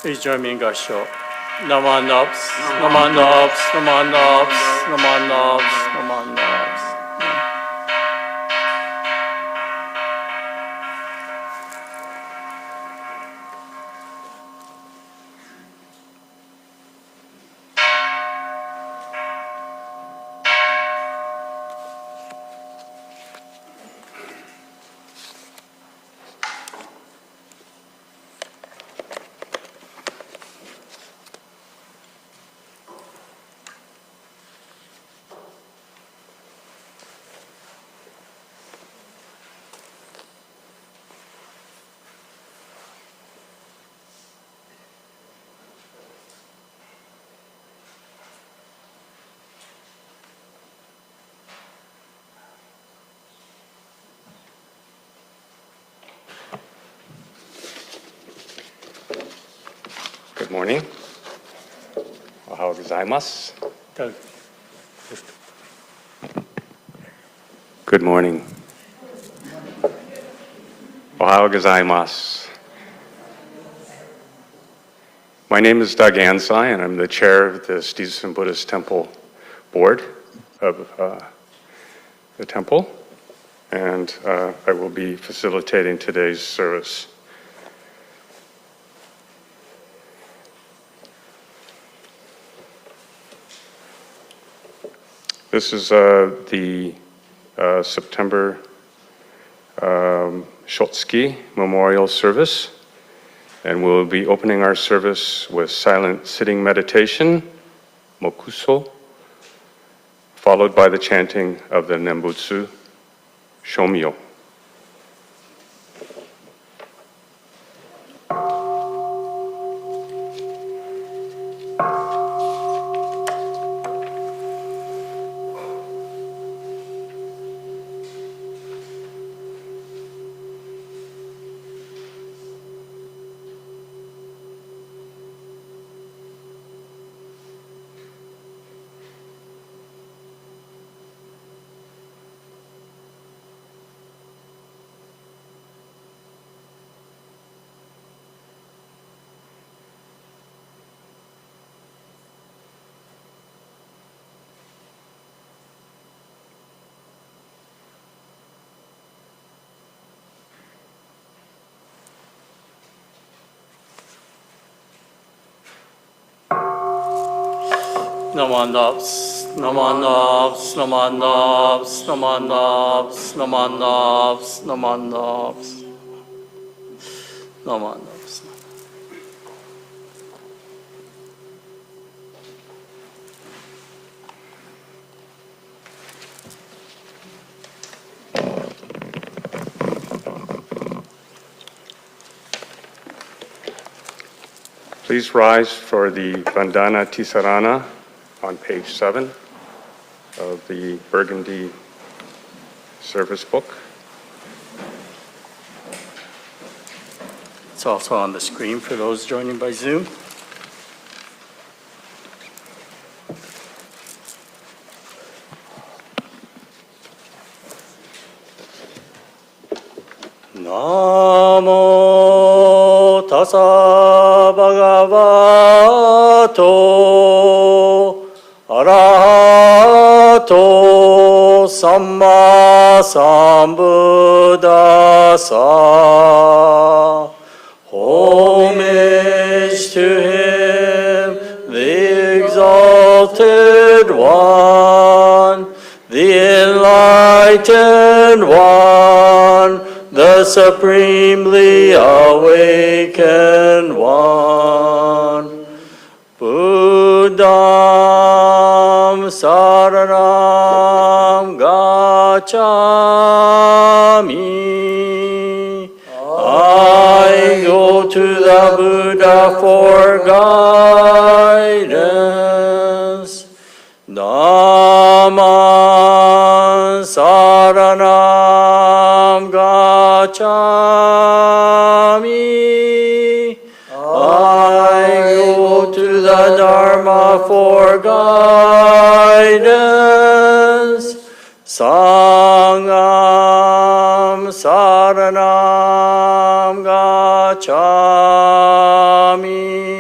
Please join me in Gasho. Naman Nops, Naman Nops, Naman Nops, Naman Nops, Naman Nops. Good morning. Ohayou gozaimasu. Doug, Good morning. Ohayou gozaimasu. My name is Doug Ansai, and I'm the chair of the Shizusen Buddhist Temple Board of the temple, and I will be facilitating today's service. This is the September Shotsuki Memorial Service, and we'll be opening our service with silent sitting meditation, mokuso, followed by the chanting of the Nembutsu, Shomyo. Naman Nops, Naman Nops, Naman Nops, Naman Nops, Naman Nops, Naman Nops, Naman Nops. Please rise for the Vandana Tisarana on page 7 of the Burgundy service book. It's also on the screen for those joining by Zoom. Namo tassa bhagavato arahato samma sambuddhassa. Homage to him, the exalted one, the enlightened one, the supremely awakened one. Buddham saranam gacchami. I go to the Buddha for guidance. Dhamman saranam gacchami. I go to the Dharma for guidance. Sangam saranam gacchami.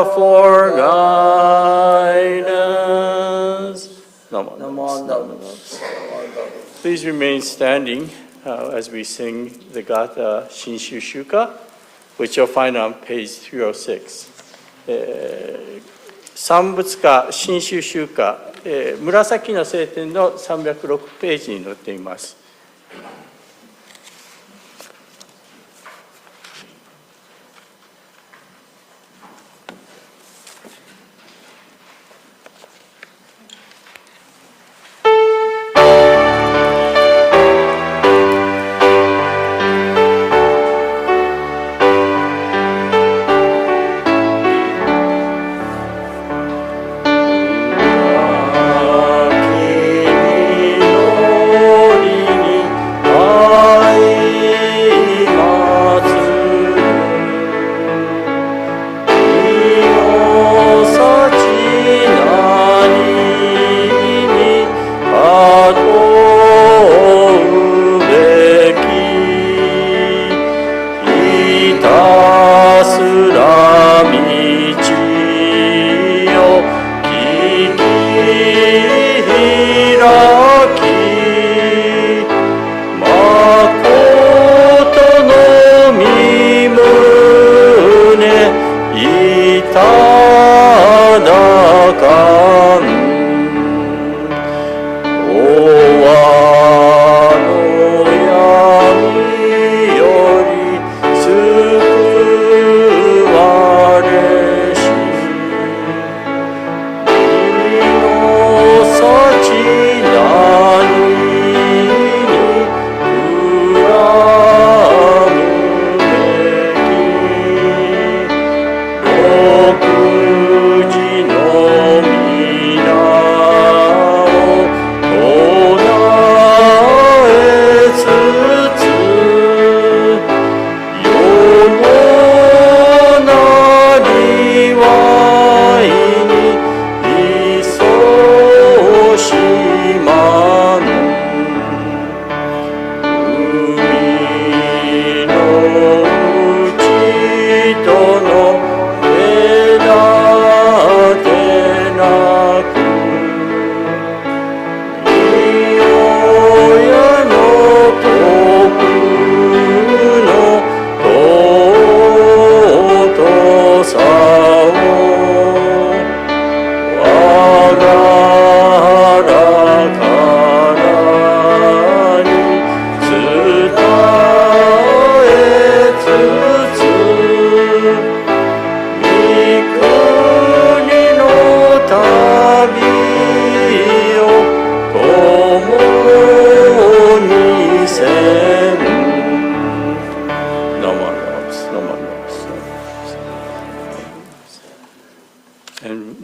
for guidance. Namo Buddhaya. Please remain standing as we sing the Gatha Shinshu Shuka, which you'll find on page 306. 三仏歌新宗集歌、紫の聖典の306ページに載っています。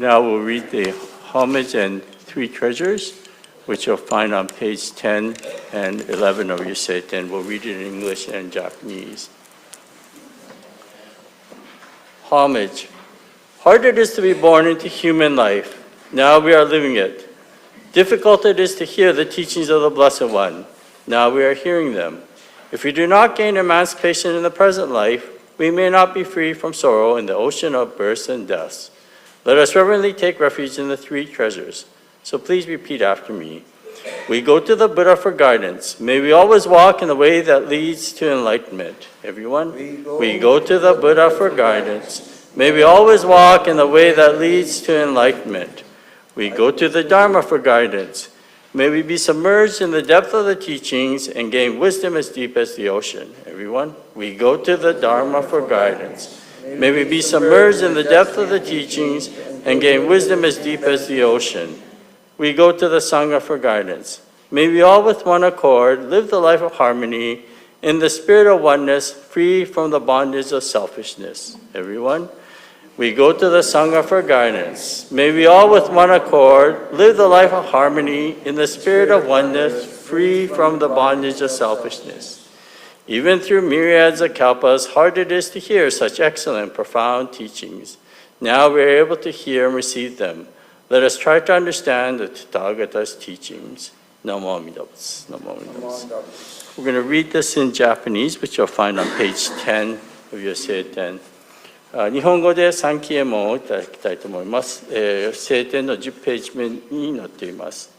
Now we'll read the homage and three treasures, which you'll find on page 10 and 11 of your seiten. We'll read it in English and Japanese. Homage. Hard it is to be born into human life. Now we are living it. Difficult it is to hear the teachings of the Blessed One. Now we are hearing them. If we do not gain emancipation in the present life, we may not be free from sorrow in the ocean of births and deaths. Let us reverently take refuge in the three treasures. So please repeat after me. We go to the Buddha for guidance. May we always walk in the way that leads to enlightenment. Everyone? We go to the Buddha for guidance. May we always walk in the way that leads to enlightenment. We go to the Dharma for guidance. May we be submerged in the depth of the teachings and gain wisdom as deep as the ocean. Everyone? We go to the Dharma for guidance. May we be submerged in the depth of the teachings and gain wisdom as deep as the ocean. We go to the Sangha for guidance. May we all with one accord live the life of harmony in the spirit of oneness, free from the bondage of selfishness. Everyone? We go to the Sangha for guidance. May we all with one accord live the life of harmony in the spirit of oneness, free from the bondage of selfishness. Even through myriads of kalpas, hard it is to hear such excellent, profound teachings. Now we are able to hear and receive them. Let us try to understand the Tathagata's teachings. Namo Amida Butsu. Namo Amida Butsu. We're going to read this in Japanese, which you'll find on page 10 of your seiten. 日本語で三期右衛門をいただきたいと思います。聖典の10ページ目に載っています。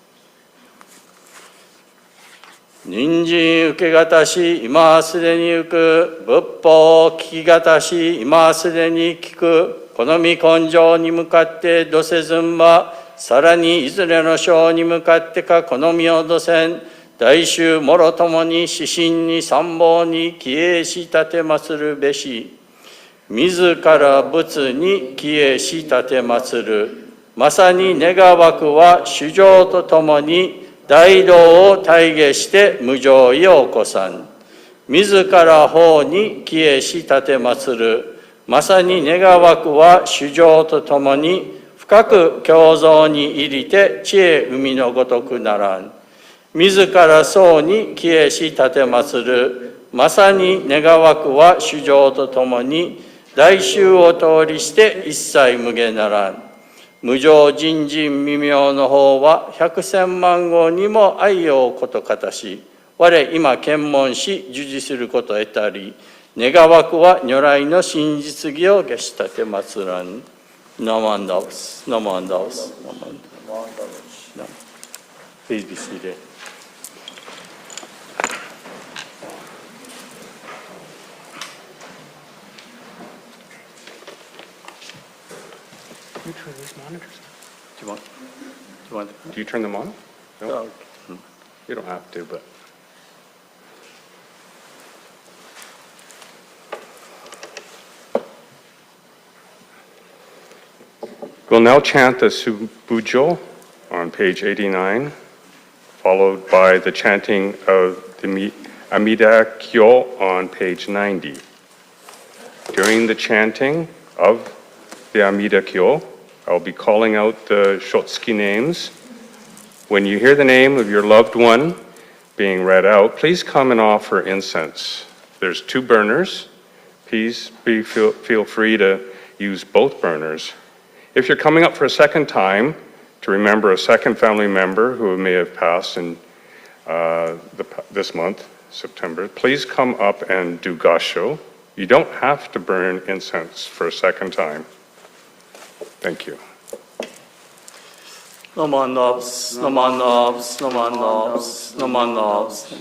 人参受けがたし、今すでに受く。仏法聞きがたし、今すでに聞く。好み根性に向かってどせずんば、さらにいずれの章に向かってか好みをどせん。大衆もろともに指針に参謀に帰依し立てまするべし。自ら仏に帰依し立てまする。まさに願わくは主情とともに大道を体現して無常意を起こさん。自ら法に帰依し立てまする。まさに願わくは主情とともに深く共造に入りて知恵海のごとくならん。自ら僧に帰依し立てまする。まさに願わくは主情とともに大衆を通りして一切無限ならん。無常人人未明の法は百千万号にも愛をことかたし、我今検問し授受すること得たり、願わくは如来の真実義を下し立てますらん。ナマンダオス、ナマンダオス、ナマンダオス。Please be seated. You turn these monitors Do you want? on? Do you turn them on? No? Oh, You don't have to, but. We'll now chant the Subujo on page 89, followed by the chanting of the Amida Kyo on page 90. During the chanting of the Amida Kyo, I'll be calling out the Shotsuki names. When you hear the name of your loved one being read out, please come and offer incense. There's 2 burners. Please feel free to use both burners. If you're coming up for a second time to remember a second family member who may have passed in this month, September, please come up and do gasho. You don't have to burn incense for a second time. Thank you. Naman Nobs, Naman Nobs, Naman Nobs, Naman Nobs.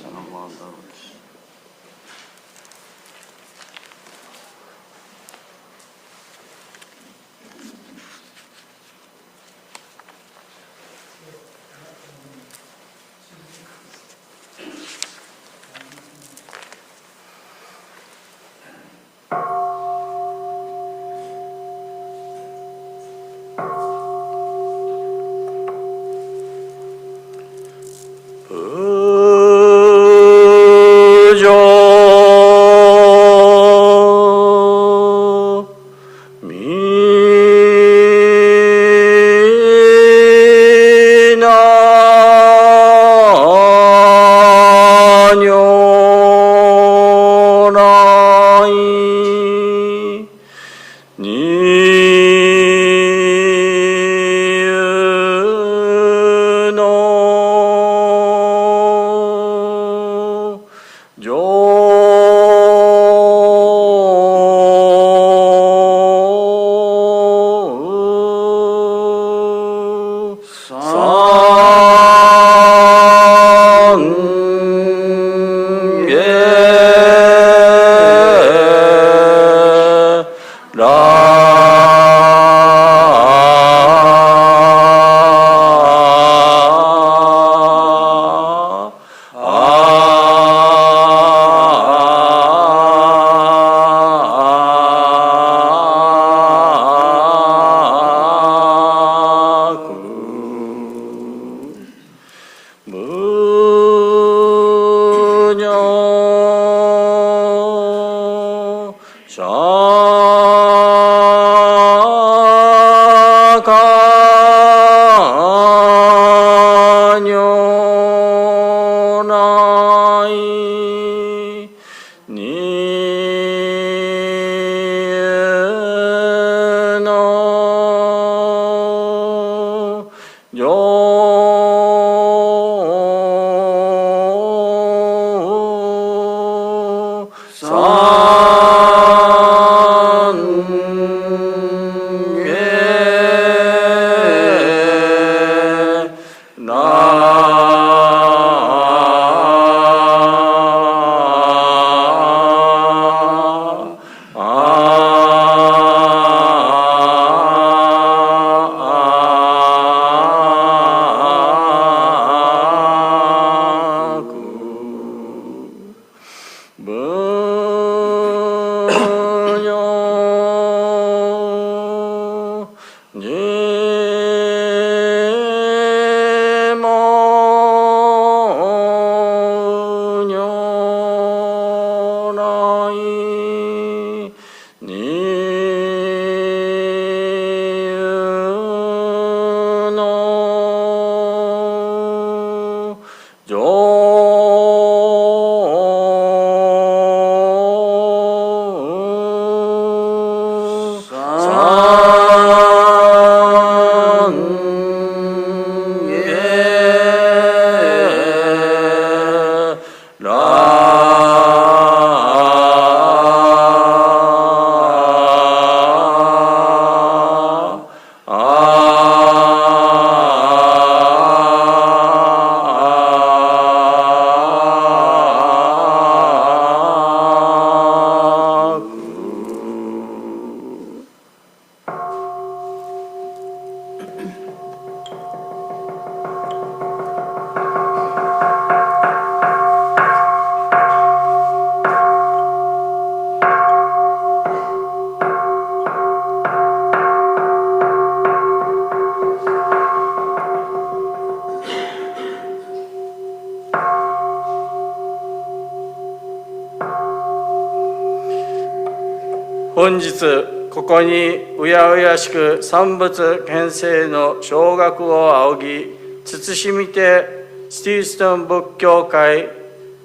本日ここにうやうやしく産物編成の小学を仰ぎ慎みてスティーストン仏教会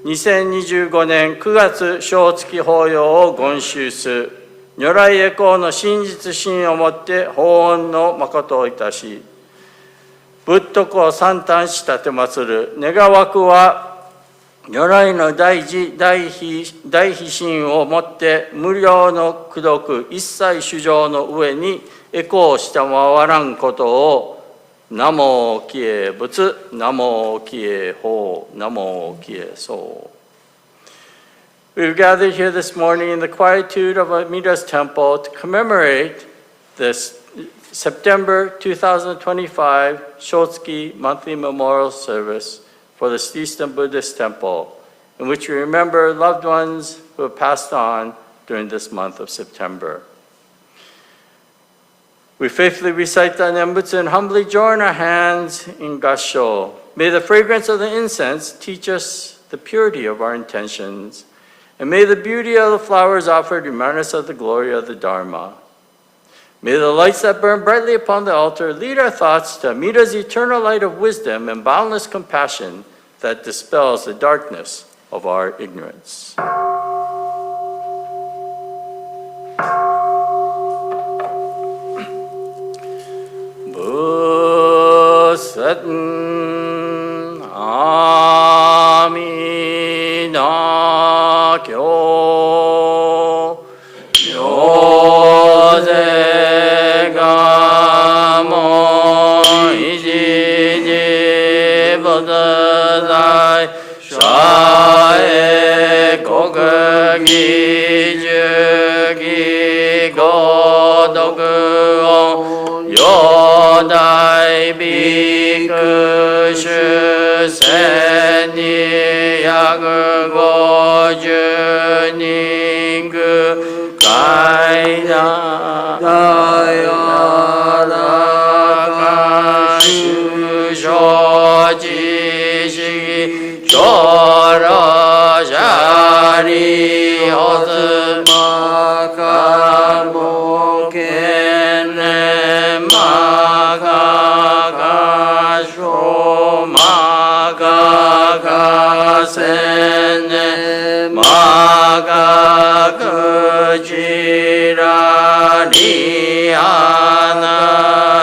2025年9月小月法要を言収す如来へ向の真実心をもって法恩の誠をいたし仏徳を賛嘆し立て祀る願わくは如来の大慈大悲心をもって無料の功徳一切主情の上に栄光したまわらんことをナモキエ仏ナモキエ法ナモキエ僧 We've gathered here this morning in the quietude of Amita's temple to commemorate this September 2025 Shotsuki monthly memorial service for the Eastern Buddhist Temple, in which we remember loved ones who have passed on during this month of September. We faithfully recite the Nembutsu and humbly join our hands in Gassho. May the fragrance of the incense teach us the purity of our intentions, and may the beauty of the flowers offered remind us of the glory of the Dharma. May the lights that burn brightly upon the altar lead our thoughts to Amita's eternal light of wisdom and boundless compassion that dispels the darkness of our ignorance. Buddha Amida Kyo Yoze Gamo Iji Buddha Dai Shae Kokugi Jugi Godoku On Yodai Bhikkhu Shuseni Yaku Goju Ningu Kaida Dayada Kashu Shoji Shigi Chora Shari Hozu Makamo Kene Makakasho Makakasene Makakujira Dhyana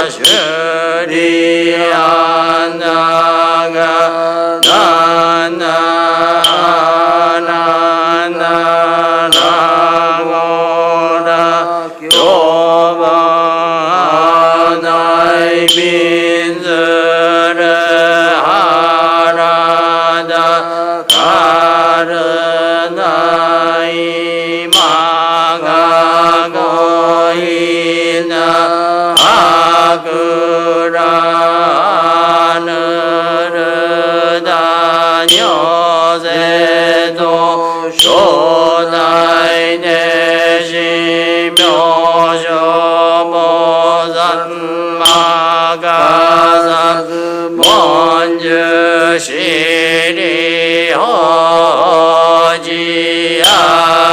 Shuri Anaga Nana Nagoda Kyoba Anai Binzure Harada Karanai Maga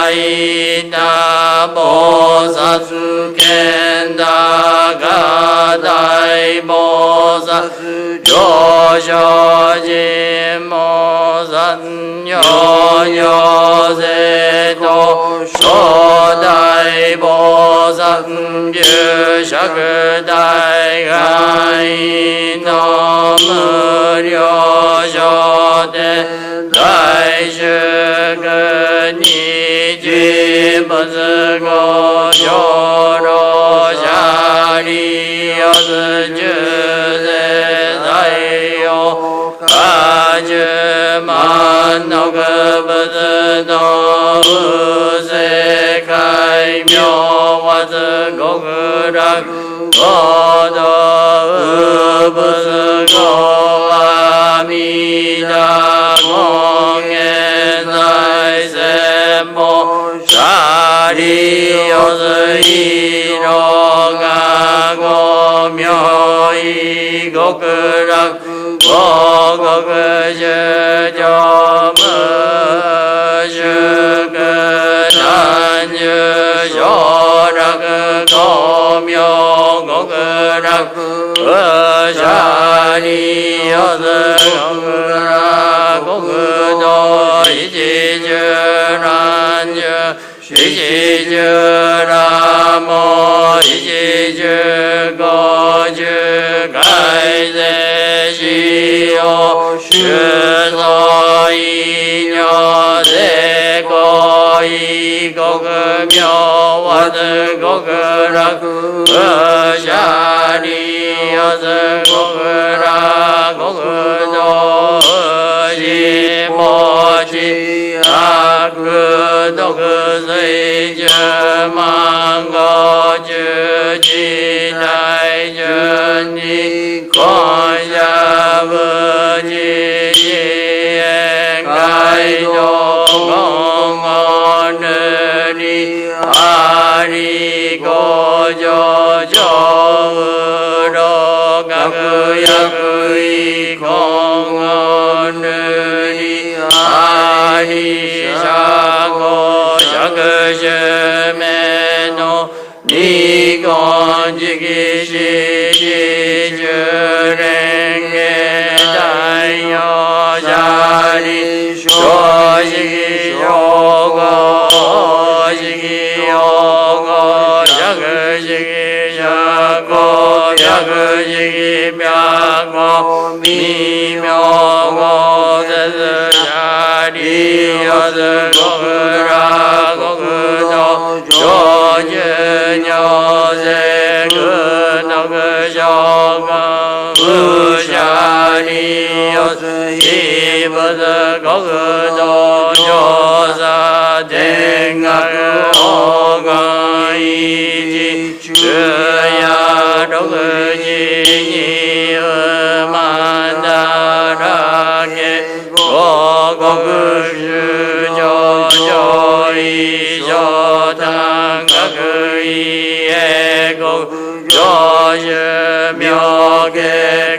아이나 보사스 겐다 가다이 보사스 조셔지 모산 요요세도 쇼다이 보사스 샤그다이 가이 너무려쇼데 다이슈그니 지버스고 요로샤리여스 주세사이요 가즈만 너그버스도 우세카이 묘와스 고그락 고도 우부스고 아미다 공예사이세모 샤리오스 이로가고 묘이 고그락 고고그저저무슈그단유쇼락 고묘고그락 샤리오스 고그락 고그도 이지주란유 이지주라모 이지주고주 가이세시오 슈소이뇨 세고이고그묘와드 고그락 으샤리여스 고그락 고그도 으시모지 아그도 그세이즈망고주지다이주니 konjabujijiengkaido ngongoneri arigojojouro gaguyagui kongoneri arishago shagujumeno 니곤지기시지주랭게다요자리 쇼시기쇼고 야그시기샤고 야그시기мя고 미묘고 세스샤리여스 고그라고그도 조준여세 그너그쇼가 우샤리여스 이버스 고그도 조사댕각 오가이지 주야로그지니 음만다라게 고고그주조조이쇼당가그이에고 조주묘게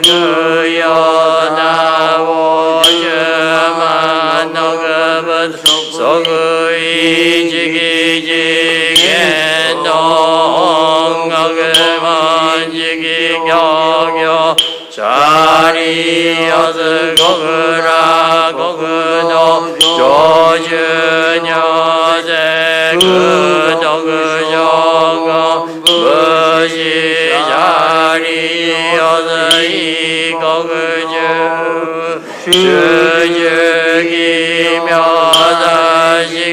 그여나오주만 너그분 소그이지기겐동가그만지기경요 자리여스 고그라 고그도 조주녀세 그도그저가 무시자리여스 이고그주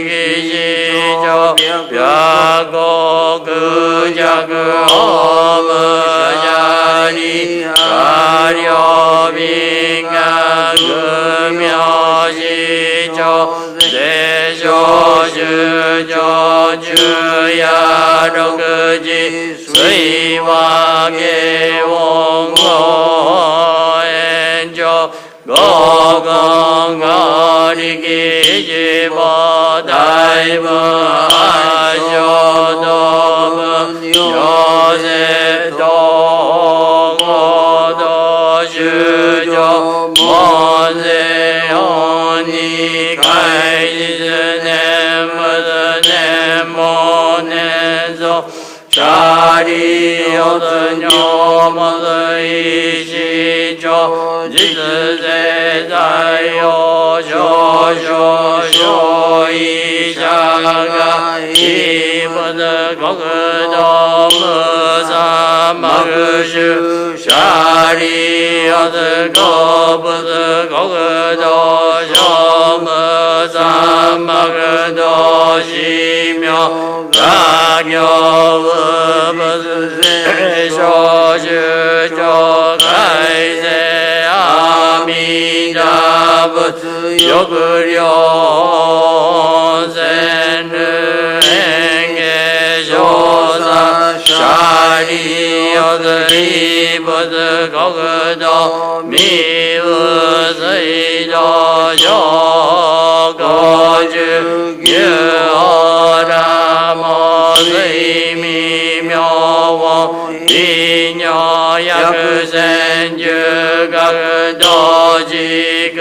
주주기묘사시기시조 벼고 그자그 어머자리 가려빙가 금여시조 내조주조주야로그지 수이와게 원고엔조 고공거리기지보 다이브 아쇼도분 요셉도고도 슈조 모세오니 가이즈네 シャリオズニョモズイシチョ実世在用少々少医者がイブズ国土無差幕主シャリオズ国物国土小無差幕土死命が行物世小主張改正阿弥陀仏欲量全ル演芸小座シャリオズイ仏国土未雨水道上五十九オラモ水未妙を異女薬船十学同時草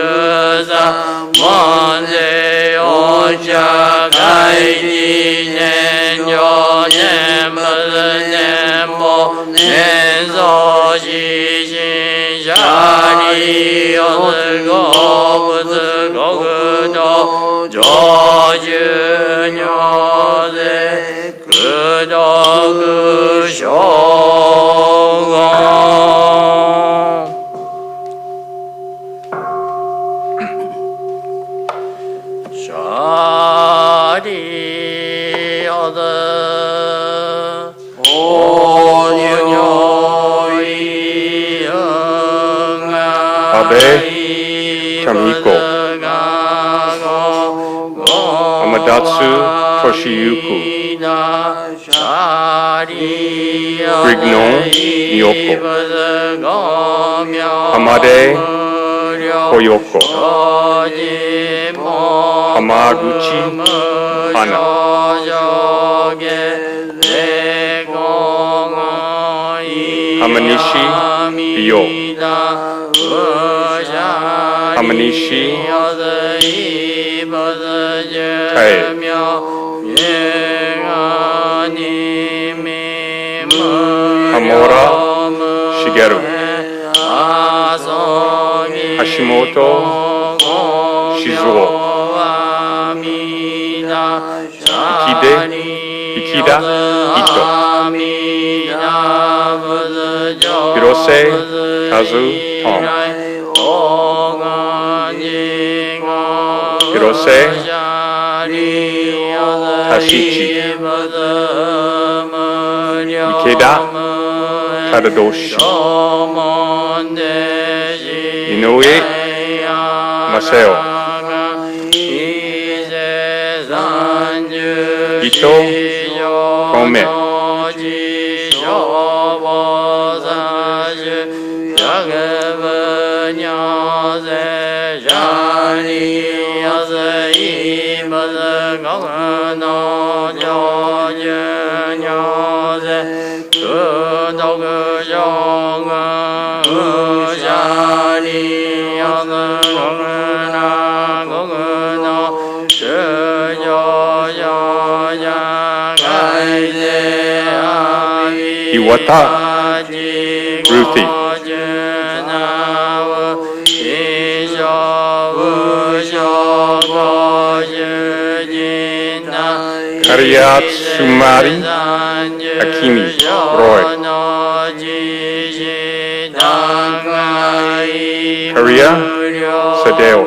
門税お茶会議年上年物年も年相死心シャリオズ五物国土上十女税苦毒将軍シャリオズお如意安倍Kamiko Amadatsu Toshiyuku Grignon Miyoko Hamade Koyoko Hamaguchi Hana Hamanishi Ryo Hamanishi Kae Hamura Shigeru Hashimoto Shizuo Ikida Ito Hirose Kazu Tom Hirose Tashichi Ikeda Tadadoshi Inoue Masao Ito Kome Iwata Ruthie Karyatsumari Akimi Roy Karya Sadeo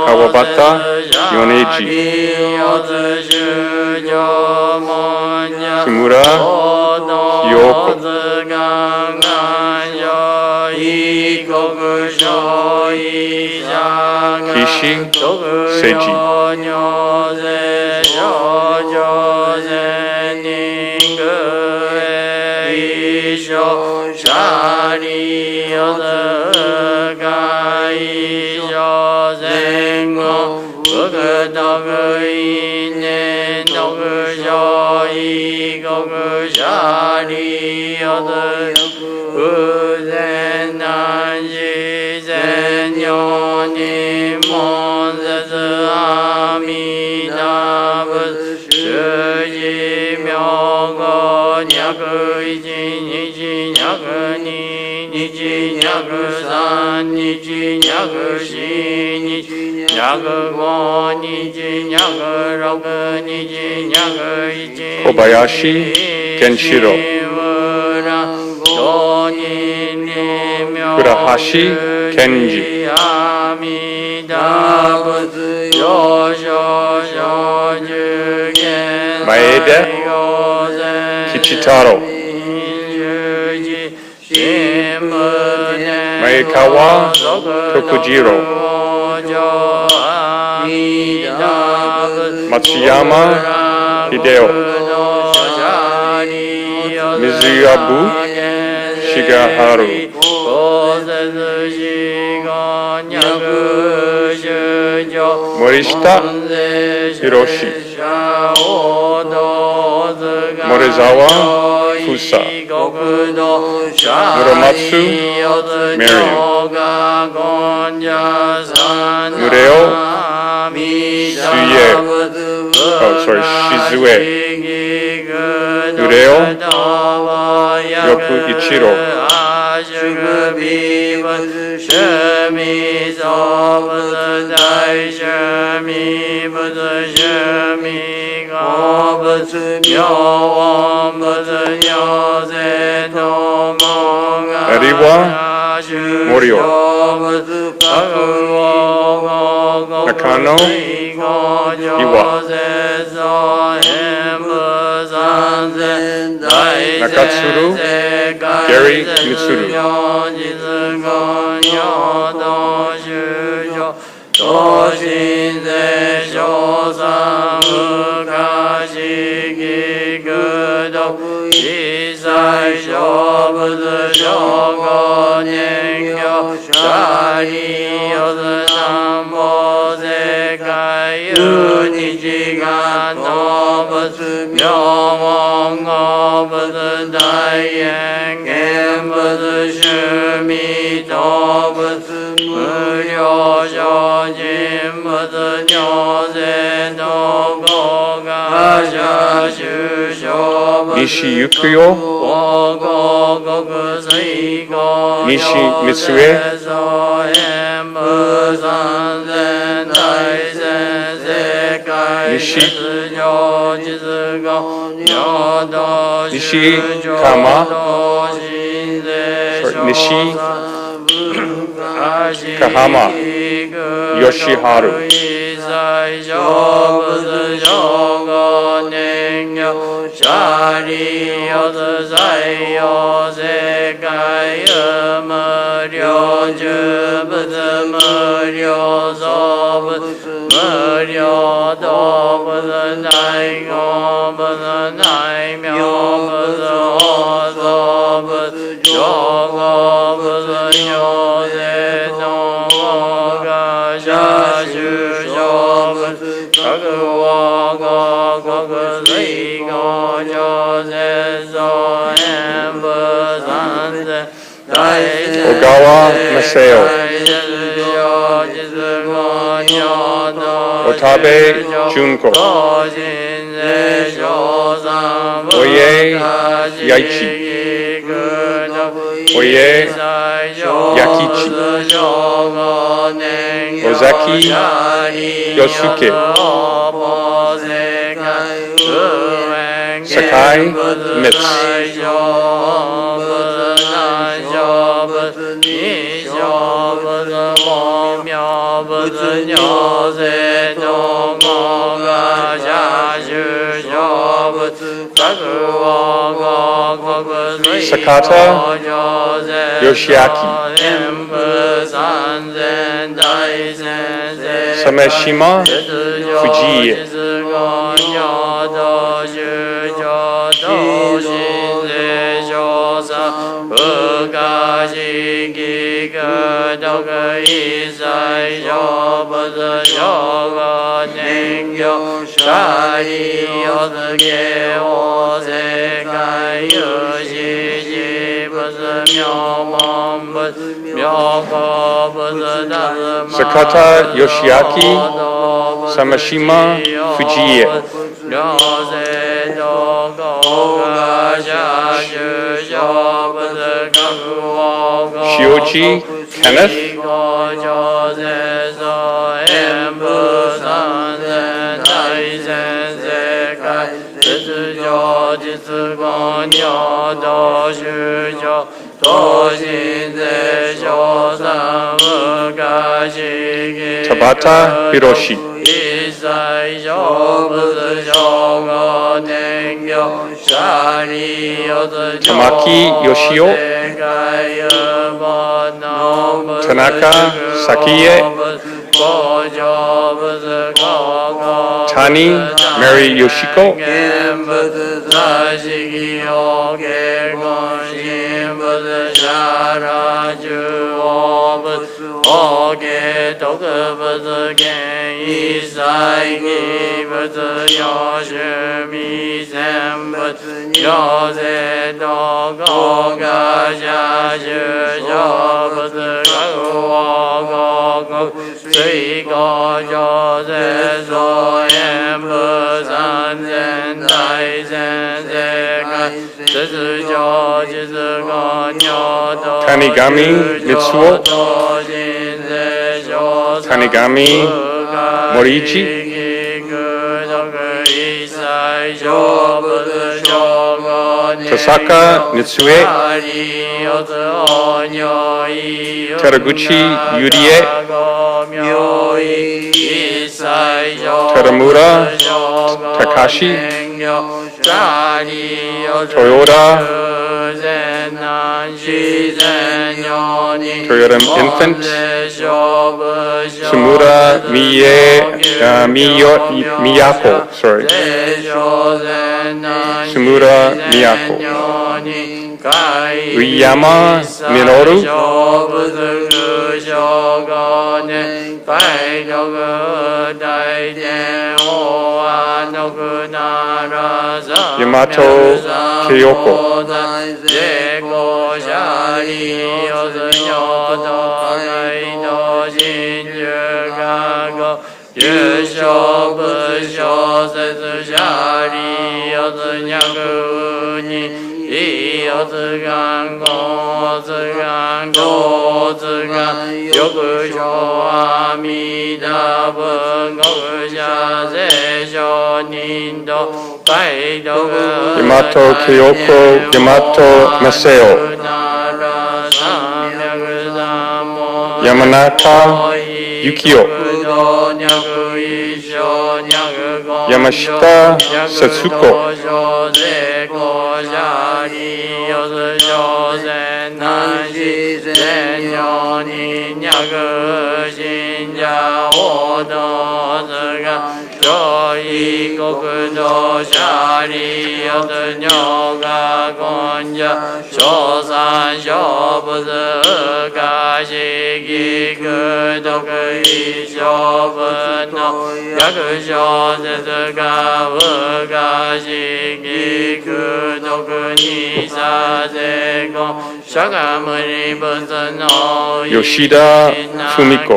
Kawabata Yoneji Kimura Kyoko Kishi Seiji Amen. 約四日、約五日、約六日、約一日、小林健志郎、上人名倉橋健二、阿弥陀仏、上昇小十元、前田吉太郎、前川徳次郎、松山秀夫、水藪重治、森下博史、森沢夫妻、室松メリオ、ムレオ水泳、静江、ムレオ翼一郎、有輪森尾、中野岩、中鶴ゲリー・ミツル、東進税小三無可思議苦毒一切小仏小五年行シリオズ三宝世界有日願の仏妙門語仏大円現仏趣味動仏無量上人仏行世の語が者修正仏西行くよ、西三重、西鎌、西ヶ浜、吉春、シャリオズ在用世界無量寿仏無量蔵仏無量道仏大語仏大名仏法蔵仏上語仏行世の語が者修正仏各話語国水語上世造演武三世小川正代、渡部純子、お家弥一、お家弥吉、尾崎義介、堺滅、仏行世の語が者修正仏各話語国水坂田義明、演武三千大先生鮫島藤家、同心世上三不可思議苦毒一切小仏小五年行シャリオズゲオ世界有志事仏妙門仏妙法仏達摩坂田義明、鮫島藤家、両世道語が者修正仏各話語塩地 Kenneth, Tabata Hiroshi, Tamaki Yoshio, Tanaka Sakie, Tani Mary Yoshiko, Tanigami Mitsuo, Tanigami Moriichi, Tosaka Nitsue, Teraguchi Yurie, Teramura Takashi, Toyota Infant, Sumura Miyako, Sumura Miyako, Uyama Minoru, Yamato Kyoko, Yamato Kyoko, Yamato Maseo, Yamanaka Yukio, Yamashita Setsuko, Yoshida Fumiko,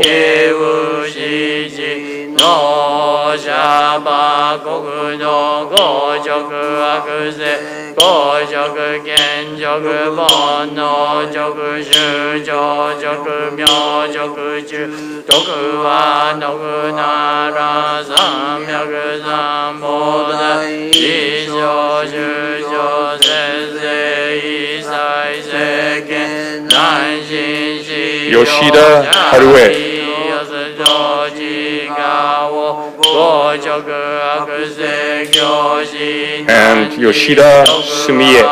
Yoshida Harue, and Yoshida Sumie.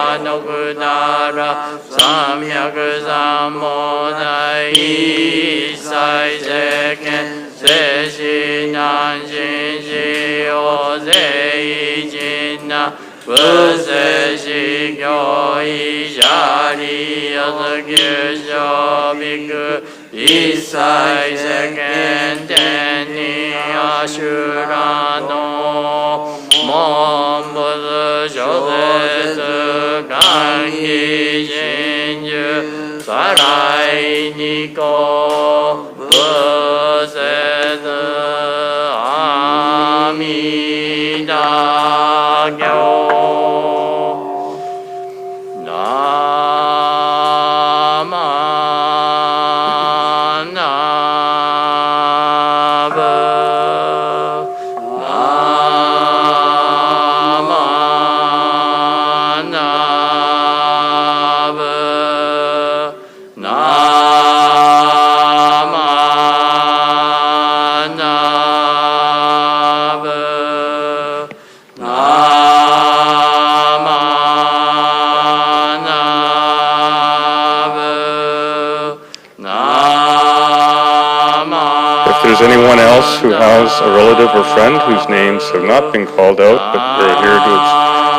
anyone else who has a relative or friend whose names have not been called out but are here to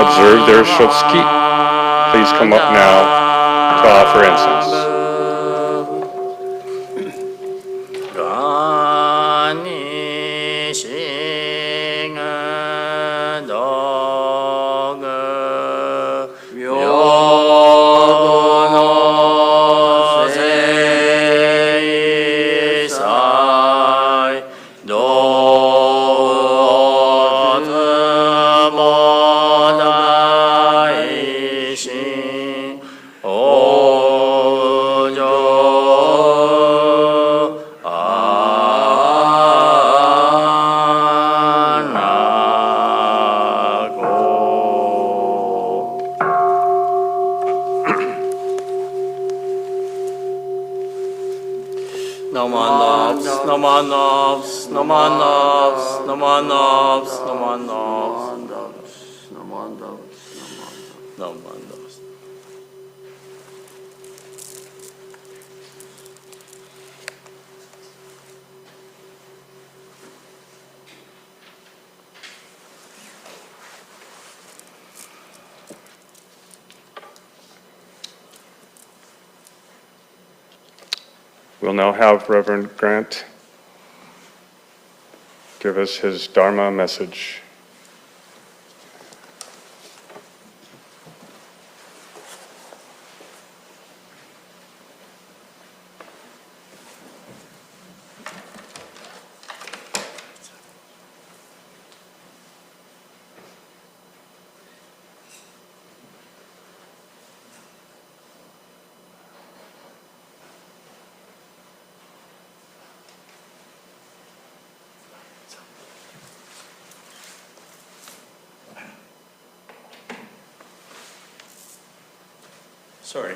observe their Shotsuki, please come up now to offer incense. We'll now have Reverend Grant give us his Dharma message. Sorry.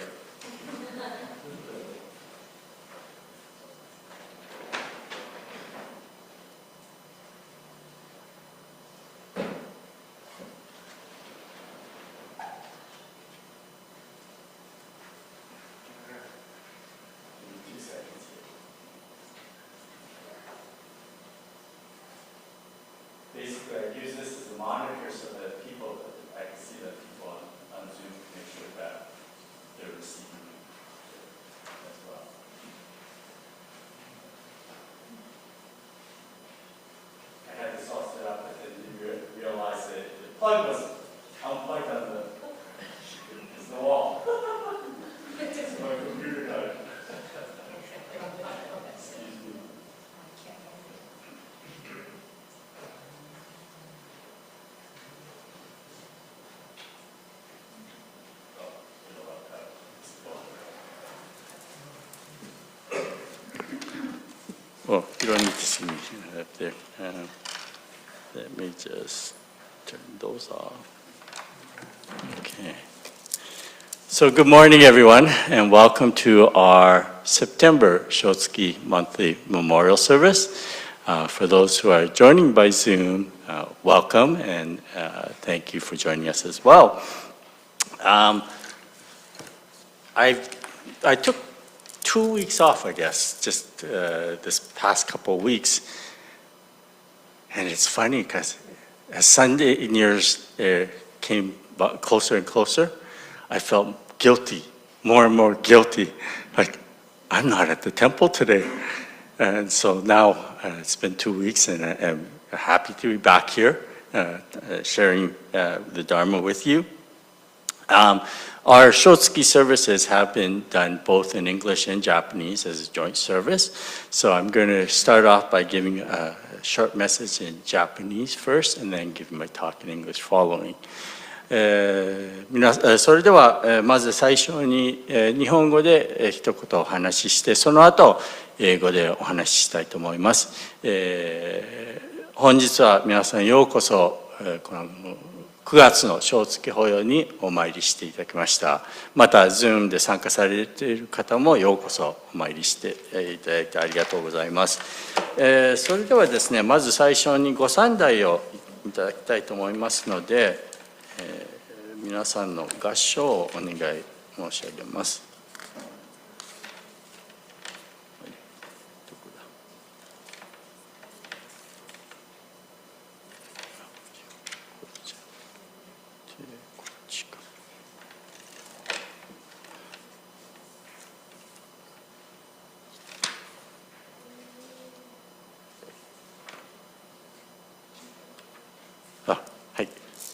Basically, I use this as a monitor so that I can see that people on Zoom can make sure that they're receiving as well. I had this all set up, but then didn't realize that the plug was unplugged on the wall. So my computer died. Excuse me. Well, you don't need to see me up there. Let me just turn those off. Okay. So good morning, everyone, and welcome to our September Shotsuki monthly memorial service. For those who are joining by Zoom, welcome, and thank you for joining us as well. I took 2 weeks off, I guess, just this past couple of weeks. And it's funny because as Sunday New Year's came closer and closer, I felt guilty, more and more guilty. Like, I'm not at the temple today. And so now it's been 2 weeks and I'm happy to be back here sharing the Dharma with you. Our Shotsuki services have been done both in English and Japanese as a joint service. So I'm going to start off by giving a short message in Japanese first and then give my talk in English following. それではまず最初に日本語で一言お話ししてその後英語でお話ししたいと思います。本日は皆さんようこそこの9月の小月法要にお参りしていただきました。また Zoom で参加されている方もようこそお参りしていただいてありがとうございます。それではですね、まず最初にご三代をいただきたいと思いますので、皆さんの合唱をお願い申し上げます。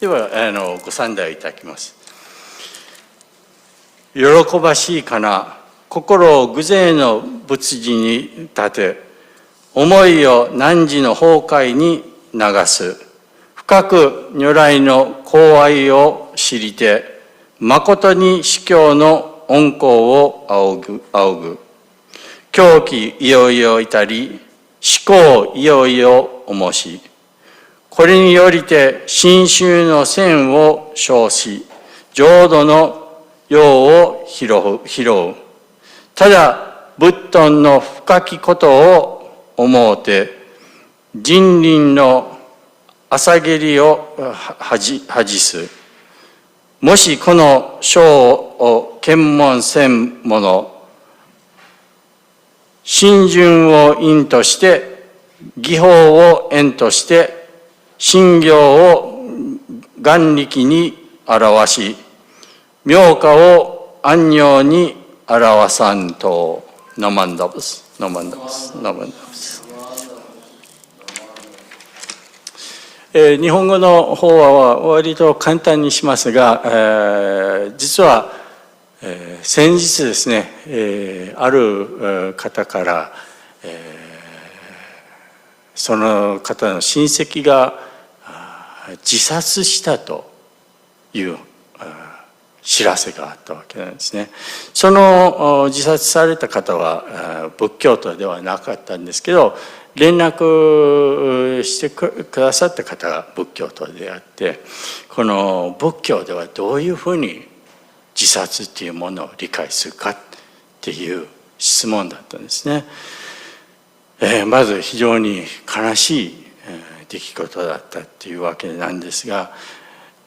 ではご参題いただきます。喜ばしいかな、心を偶然の仏事に立て、思いを汝の崩壊に流す。深く如来の厚愛を知りて、誠に司教の恩光を仰ぐ。狂気いよいよ至り、思考いよいよ重し。これによりて、真宗の線を称し、浄土の用を拾う。ただ、仏頓の深きことを思うて、人倫の朝霧を恥す。もしこの章を検問せん者、信順を因として、技法を縁として、信行を眼力に表し、妙化を安行に表さんと。ナマンダブス、ナマンダブス、ナマンダブス。日本語の方は割と簡単にしますが、実は、先日ですね、ある方から、その方の親戚が自殺したという知らせがあったわけなんですね。その自殺された方は仏教徒ではなかったんですけど、連絡してくださった方が仏教徒であって、この仏教ではどういうふうに自殺っていうものを理解するかっていう質問だったんですね。まず非常に悲しい出来事だったっていうわけなんですが、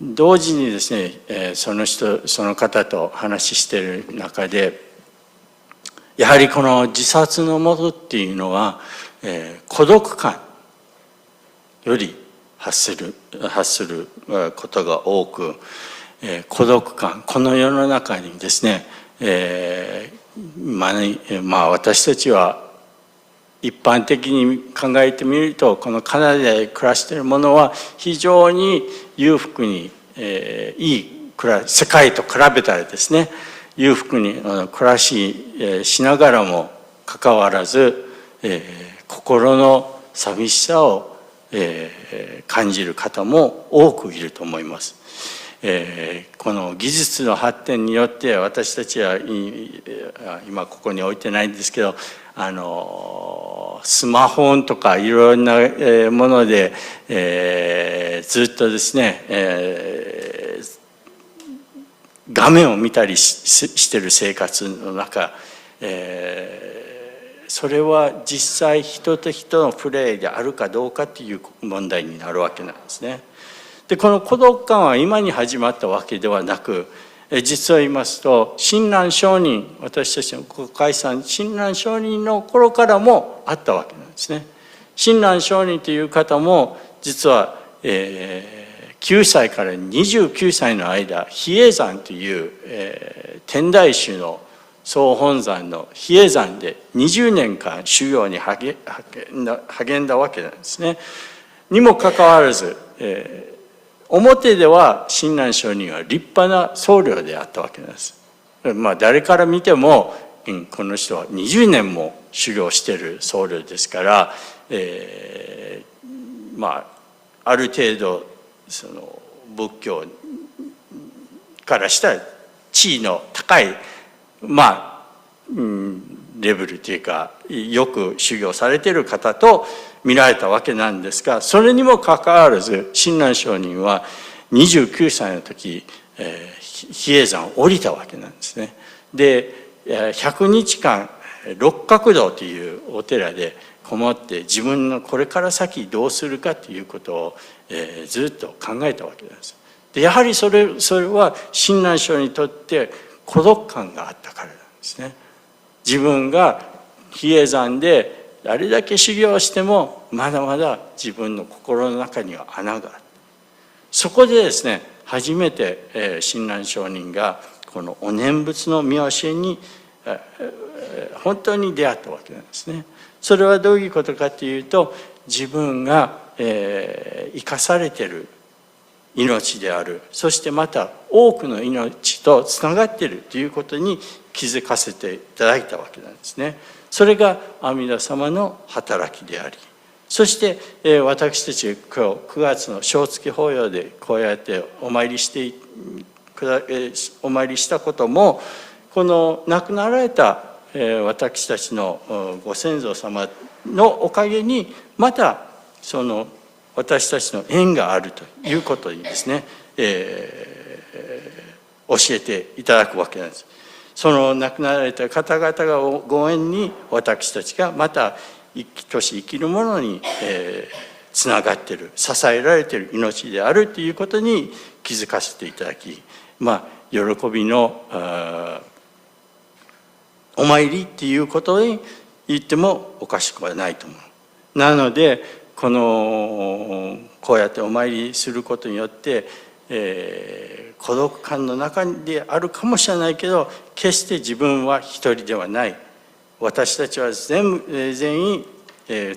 同時にですね、その方と話している中で、やはりこの自殺のもとっていうのは、孤独感より発することが多く、孤独感、この世の中にですね、私たちは一般的に考えてみると、このカナダで暮らしている者は非常に裕福に、いい世界と比べたらですね、裕福に暮らしながらもかかわらず、心の寂しさを、感じる方も多くいると思います。この技術の発展によって私たちは今ここに置いてないんですけど、スマホとかいろんなもので、ずっとですね、画面を見たりしてる生活の中、それは実際人と人のプレーであるかどうかっていう問題になるわけなんですね。でこの孤独感は今に始まったわけではなく、実を言いますと親鸞上人、私たちのご解散親鸞上人の頃からもあったわけなんですね。親鸞上人という方も実は、9歳から29歳の間、比叡山という、天台宗の総本山の比叡山で20年間修行に励んだわけなんですね。にもかかわらず、表では親鸞上人は立派な僧侶であったわけなんです。誰から見ても、この人は20年も修行している僧侶ですから、ある程度その仏教からしたら地位の高いレベルというか、よく修行されている方と見られたわけなんですが、それにもかかわらず親鸞上人は29歳の時、比叡山を降りたわけなんですね。で100日間六角堂というお寺でこもって自分のこれから先どうするかということを、ずっと考えたわけなんです。でやはりそれは親鸞上人にとって孤独感があったからなんですね。自分が比叡山であれだけ修行してもまだまだ自分の心の中には穴がある。そこでですね、初めて親鸞上人がこのお念仏の見教えに本当に出会ったわけなんですね。それはどういうことかというと、自分が生かされている命である。そしてまた多くの命とつながっているということに気づかせていただいたわけなんですね。それが阿弥陀様の働きであり、そして私たち今日9月の正月法要でこうやってお参りしたことも、この亡くなられた私たちのご先祖様のおかげにまたその私たちの縁があるということにですね、教えていただくわけなんです。その亡くなられた方々がご縁に私たちがまた生きとし生きるものにつながっている、支えられている命であるということに気づかせていただき、喜びのお参りっていうことに言ってもおかしくはないと思う。なのでこうやってお参りすることによって、孤独感の中であるかもしれないけど、決して自分は一人ではない。私たちは全員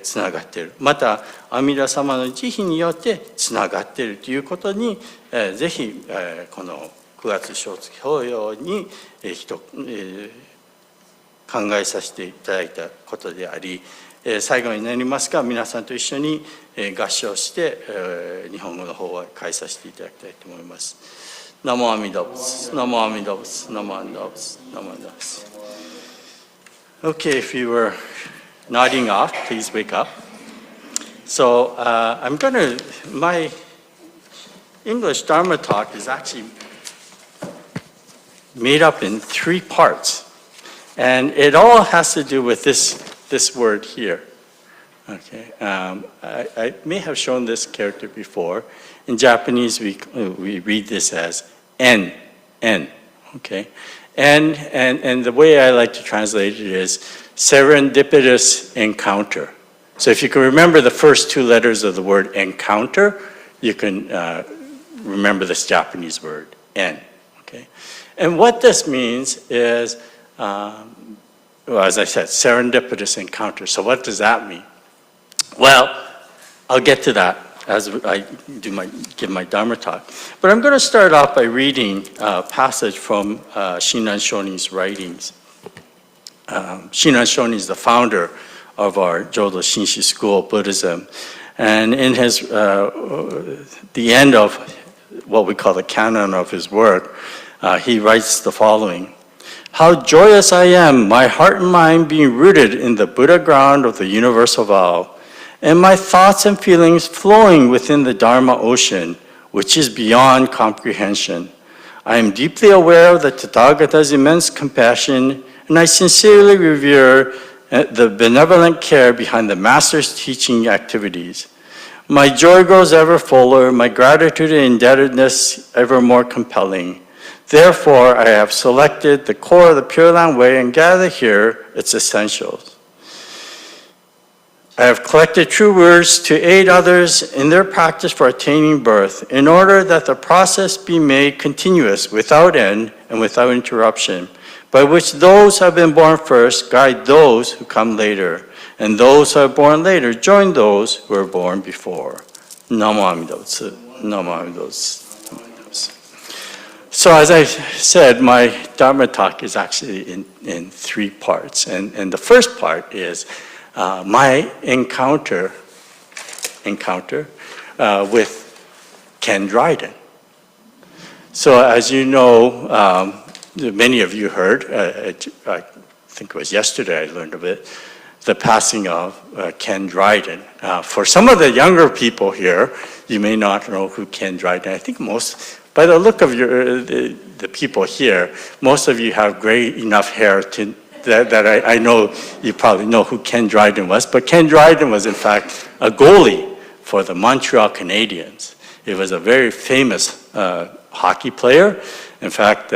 つながっている。また阿弥陀様の慈悲によってつながっているということに、ぜひこの9月正月法要に考えさせていただいたことであり、最後になりますが、皆さんと一緒に合唱して日本語の方は返させていただきたいと思います。ナモアミダ仏、ナモアミダ仏、ナモアミダ仏、ナモアミダ仏。Okay, if you were nodding off, please wake up. So my English Dharma talk is actually made up in 3 parts. And it all has to do with this word here. Okay, I may have shown this character before. In Japanese, we read this as en, okay? And the way I like to translate it is serendipitous encounter. So if you can remember the first 2 letters of the word encounter, you can remember this Japanese word, en, okay? And what this means is, well, as I said, serendipitous encounter. So what does that mean? Well, I'll get to that as I give my Dharma talk. But I'm going to start off by reading a passage from Shinran Shonin's writings. Shinran Shonin is the founder of our Jodo Shinshi school of Buddhism. And in his, the end of what we call the canon of his work, he writes the following. How joyous I am, my heart and mind being rooted in the Buddha ground of the universal vow, and my thoughts and feelings flowing within the Dharma ocean, which is beyond comprehension. I am deeply aware of the Tathagata's immense compassion, and I sincerely revere the benevolent care behind the Master's teaching activities. My joy grows ever fuller, my gratitude and indebtedness ever more compelling. Therefore, I have selected the core of the Pure Land Way and gather here its essentials. I have collected true words to aid others in their practice for attaining birth, in order that the process be made continuous, without end and without interruption, by which those who have been born first guide those who come later, and those who are born later join those who were born before. Namo Amida Butsu. Namo Amida Butsu. So as I said, my Dharma talk is actually in 3 parts. And the first part is my encounter with Ken Dryden. So as you know, many of you heard, I think it was yesterday I learned of it, the passing of Ken Dryden. For some of the younger people here, you may not know who Ken Dryden. I think most, by the look of the people here, most of you have gray enough hair that I know you probably know who Ken Dryden was. But Ken Dryden was in fact a goalie for the Montreal Canadiens. He was a very famous hockey player. In fact,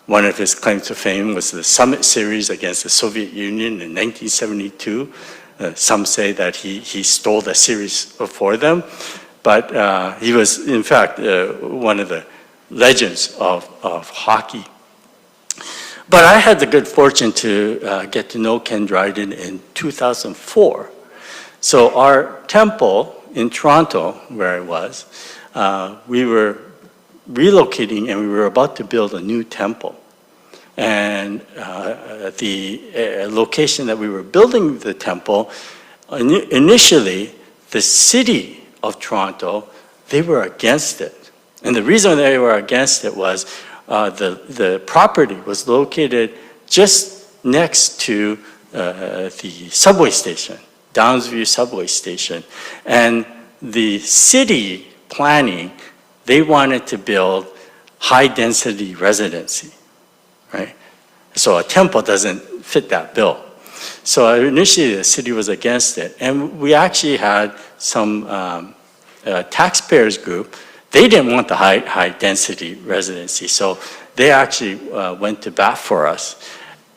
one of his claims to fame was the Summit Series against the Soviet Union in 1972. Some say that he stole the series for them. But he was, in fact, one of the legends of hockey. But I had the good fortune to get to know Ken Dryden in 2004. So our temple in Toronto, where I was, we were relocating and we were about to build a new temple. And the location that we were building the temple, initially, the city of Toronto, they were against it. And the reason they were against it was the property was located just next to the subway station, Downsview subway station. And the city planning, they wanted to build high-density residency, right? So a temple doesn't fit that bill. So initially, the city was against it. And we actually had some taxpayers group. They didn't want the high-density residency, so they actually went to bat for us.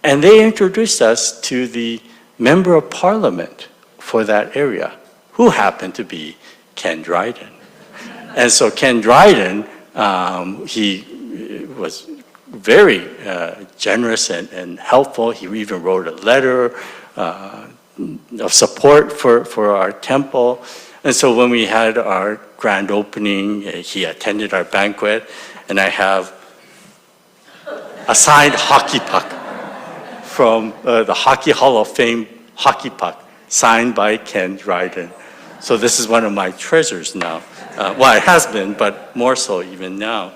And they introduced us to the member of parliament for that area, who happened to be Ken Dryden. And so Ken Dryden, he was very generous and helpful. He even wrote a letter of support for our temple. And so when we had our grand opening, he attended our banquet, and I have a signed hockey puck from the Hockey Hall of Fame hockey puck, signed by Ken Dryden. So this is one of my treasures now. Well, it has been, but more so even now.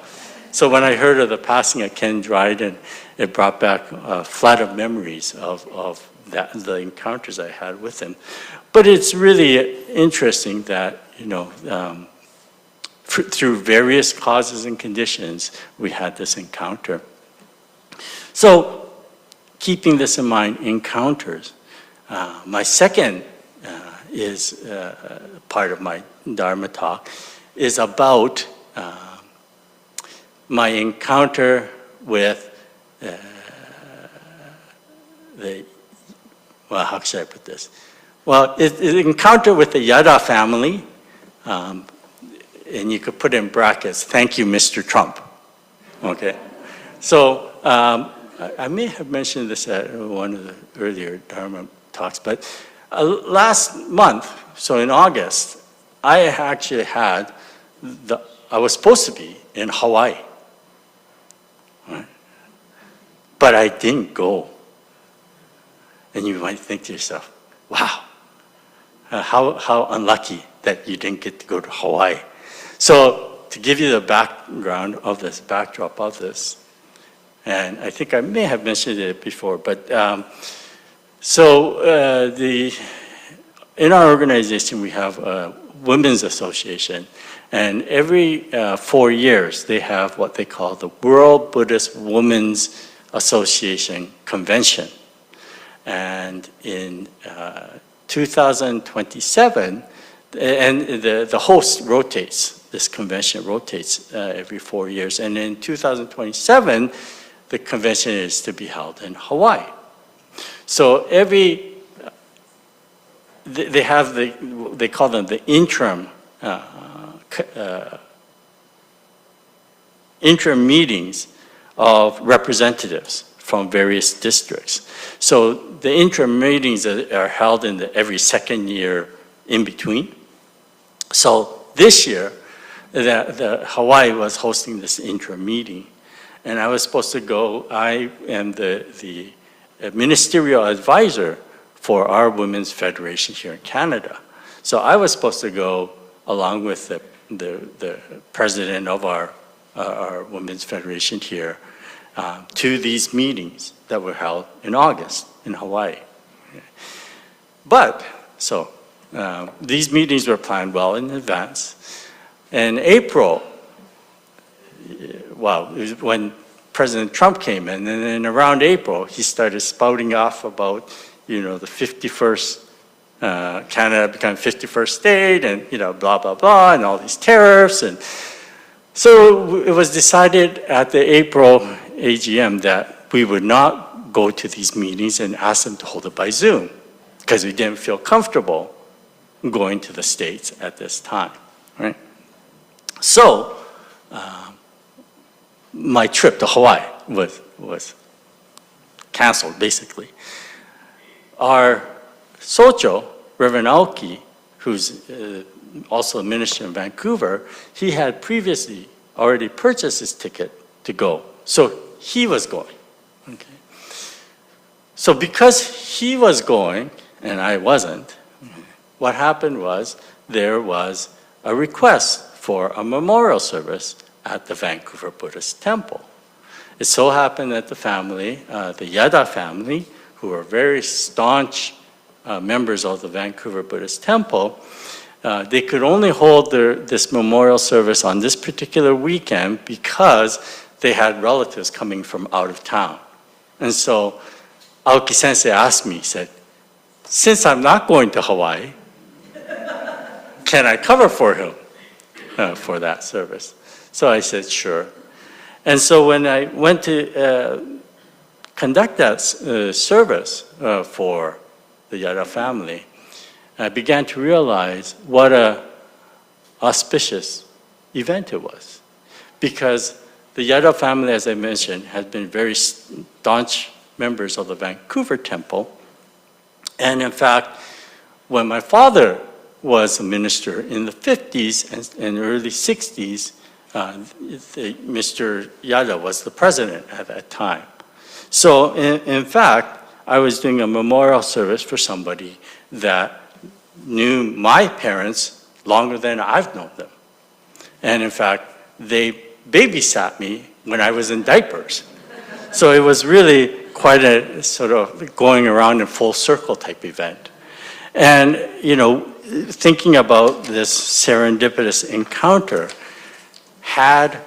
So when I heard of the passing of Ken Dryden, it brought back a flood of memories of the encounters I had with him. But it's really interesting that, through various causes and conditions, we had this encounter. So keeping this in mind, encounters. My second is part of my Dharma talk, is about my encounter with how should I put this? Well, it's an encounter with the Yada family, and you could put in brackets, thank you, Mr. Trump. Okay? So I may have mentioned this at one of the earlier Dharma talks, but last month, so in August, I actually had, I was supposed to be in Hawaii, right? But I didn't go. And you might think to yourself, wow, how unlucky that you didn't get to go to Hawaii. So to give you the background of this, backdrop of this, and I think I may have mentioned it before, but in our organization we have a women's association, and every 4 years they have what they call the World Buddhist Women's Association Convention. And in 2027, and the host rotates, this convention rotates every 4 years. And in 2027, the convention is to be held in Hawaii. So they have they call them the interim meetings of representatives from various districts. So the interim meetings are held in every second year in between. So this year, the Hawaii was hosting this interim meeting, and I was supposed to go. I am the ministerial advisor for our women's federation here in Canada. So I was supposed to go along with the president of our women's federation here to these meetings that were held in August in Hawaii. But, so these meetings were planned well in advance. In April, well, it was when President Trump came in, and then around April, he started spouting off about, the 51st, Canada become 51st state, and, blah, blah, blah, and all these tariffs. And so it was decided at the April AGM that we would not go to these meetings and ask them to hold it by Zoom, because we didn't feel comfortable going to the States at this time, right? So my trip to Hawaii was canceled, basically. Our Socho, Reverend Aoki, who's also a minister in Vancouver, he had previously already purchased his ticket to go. So he was going. Okay. So because he was going and I wasn't, what happened was there was a request for a memorial service at the Vancouver Buddhist Temple. It so happened that the family, the Yada family, who are very staunch members of the Vancouver Buddhist Temple, they could only hold this memorial service on this particular weekend because they had relatives coming from out of town. And so Aoki Sensei asked me, he said, since I'm not going to Hawaii, can I cover for him for that service? So I said, sure. And so when I went to conduct that service for the Yada family, I began to realize what a auspicious event it was. Because the Yada family, as I mentioned, has been very staunch members of the Vancouver Temple. And in fact, when my father was a minister in the 50s and early 60s, Mr. Yada was the president at that time. So in fact, I was doing a memorial service for somebody that knew my parents longer than I've known them. And in fact, they babysat me when I was in diapers. So it was really quite a sort of going around in full circle type event. And, you know, thinking about this serendipitous encounter, had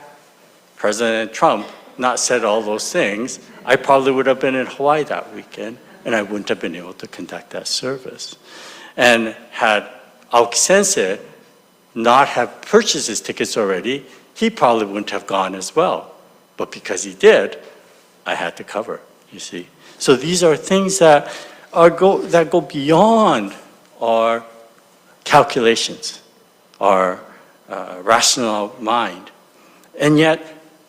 President Trump not said all those things, I probably would have been in Hawaii that weekend and I wouldn't have been able to conduct that service. And had Aoki Sensei not have purchased his tickets already, he probably wouldn't have gone as well. But because he did, I had to cover, you see. So these are things that go beyond our calculations, our rational mind. And yet,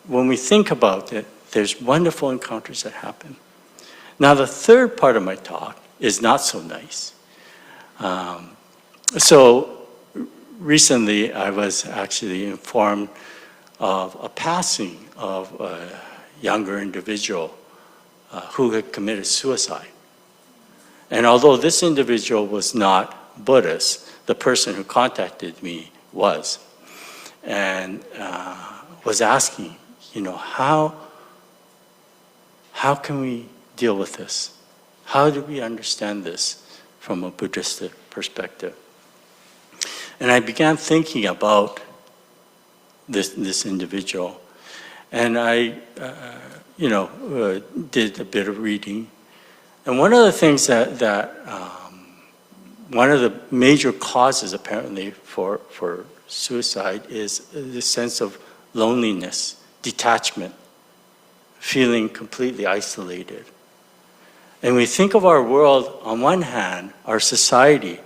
when we think about it, there's wonderful encounters that happen. Now, the third part of my talk is not so nice. So recently, I was actually informed of a passing of a younger individual who had committed suicide. And although this individual was not Buddhist, the person who contacted me was. And was asking, you know, how can we deal with this? How do we understand this from a Buddhistic perspective? And I began thinking about this individual. And I, did a bit of reading. And one of the things one of the major causes apparently for suicide is the sense of loneliness, detachment, feeling completely isolated. And we think of our world, on one hand, our society,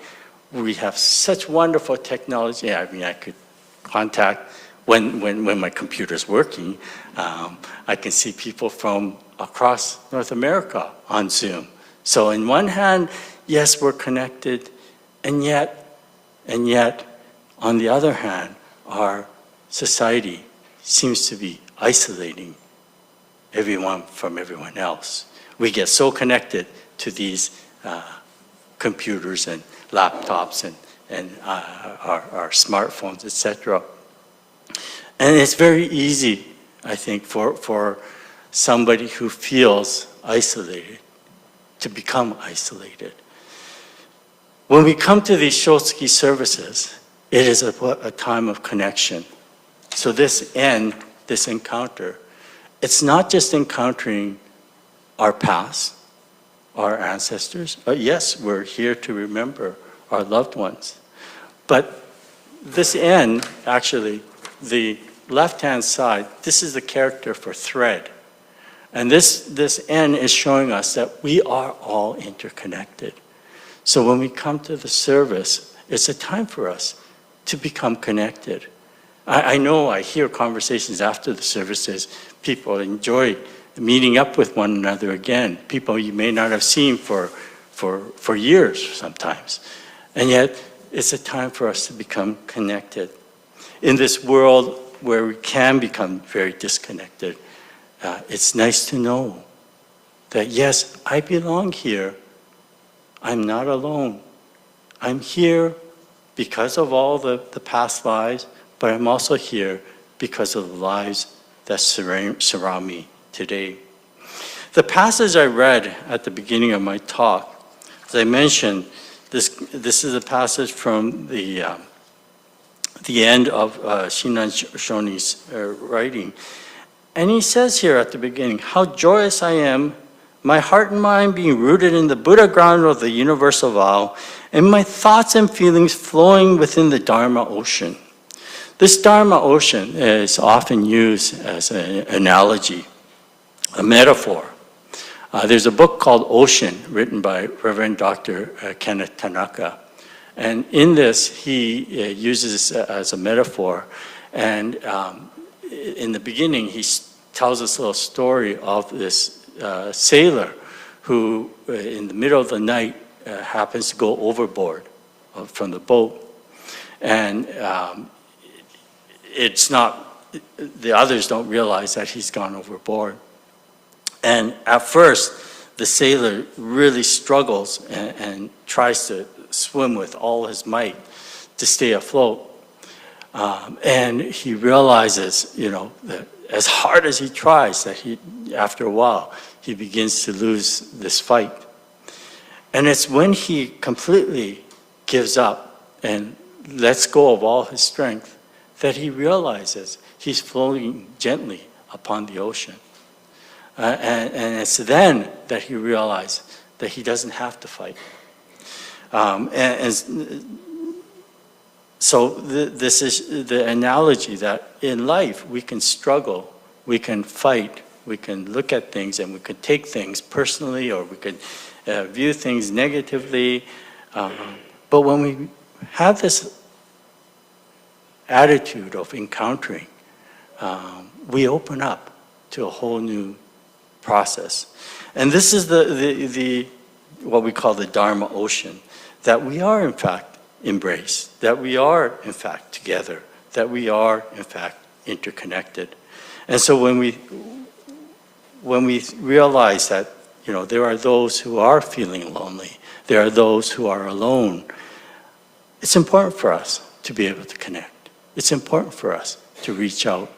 we have such wonderful technology. I mean, I could contact, when my computer's working, I can see people from across North America on Zoom. So on one hand, yes, we're connected, and yet, on the other hand, our society seems to be isolating everyone from everyone else. We get so connected to these computers and laptops and our smartphones, etc. And it's very easy, I think, for somebody who feels isolated to become isolated. When we come to these Shotsuki services, it is a time of connection. So this encounter, it's not just encountering our past, our ancestors. Yes, we're here to remember our loved ones. But this end, actually, the left-hand side, this is the character for thread. And this N is showing us that we are all interconnected. So when we come to the service, it's a time for us to become connected. I know I hear conversations after the services, people enjoy meeting up with one another again, people you may not have seen for years sometimes. And yet it's a time for us to become connected. In this world where we can become very disconnected, it's nice to know that, yes, I belong here. I'm not alone. I'm here because of all the past lives, but I'm also here because of the lives that surround me today. The passage I read at the beginning of my talk, as I mentioned, this is a passage from the end of Shinan Shoni's writing. And he says here at the beginning, how joyous I am, my heart and mind being rooted in the Buddha ground of the universal vow, and my thoughts and feelings flowing within the Dharma ocean. This Dharma ocean is often used as an analogy, a metaphor. There's a book called Ocean, written by Reverend Dr. Kenneth Tanaka. And in this, he uses it as a metaphor. And in the beginning, he tells this little story of this sailor who, in the middle of the night, happens to go overboard from the boat. And it's not, the others don't realize that he's gone overboard. And at first, the sailor really struggles and tries to swim with all his might to stay afloat. And he realizes, that as hard as he tries, that after a while, he begins to lose this fight. And it's when he completely gives up and lets go of all his strength that he realizes he's floating gently upon the ocean. And it's then that he realized that he doesn't have to fight. So this is the analogy that in life we can struggle, we can fight, we can look at things and we could take things personally or we could view things negatively. But when we have this attitude of encountering, we open up to a whole new process. And this is the what we call the Dharma ocean, that we are in fact embraced, that we are in fact together, that we are in fact interconnected. And so when we realize that there are those who are feeling lonely, there are those who are alone, it's important for us to be able to connect. It's important for us to reach out.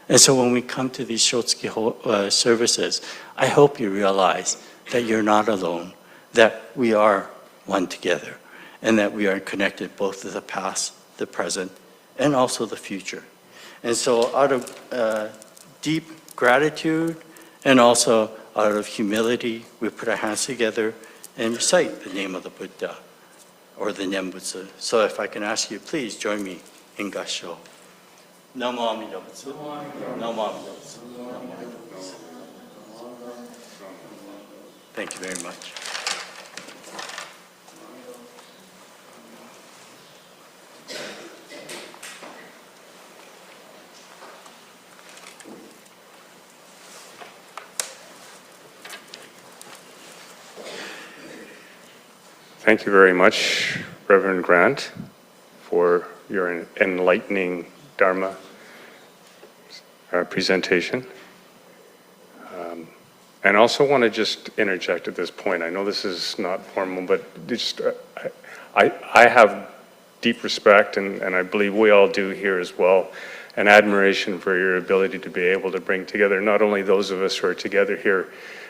And so when we come to these Shotsuki services, I hope you realize that you're not alone, that we are one together, and that we are connected both to the past, the present, and also the future. And so out of deep gratitude and also out of humility, we put our hands together and recite the name of the Buddha or the Nembutsu. So if I can ask you, please join me in Gassho. Namo Amida Butsu. Namo Amida Butsu. Namo Amida Butsu. Thank you very much. Thank you very much, Reverend Grant, for your enlightening Dharma presentation. And also want to just interject at this point. I know this is not formal, but just I have deep respect, and I believe we all do here as well, and admiration for your ability to be able to bring together not only those of us who are together here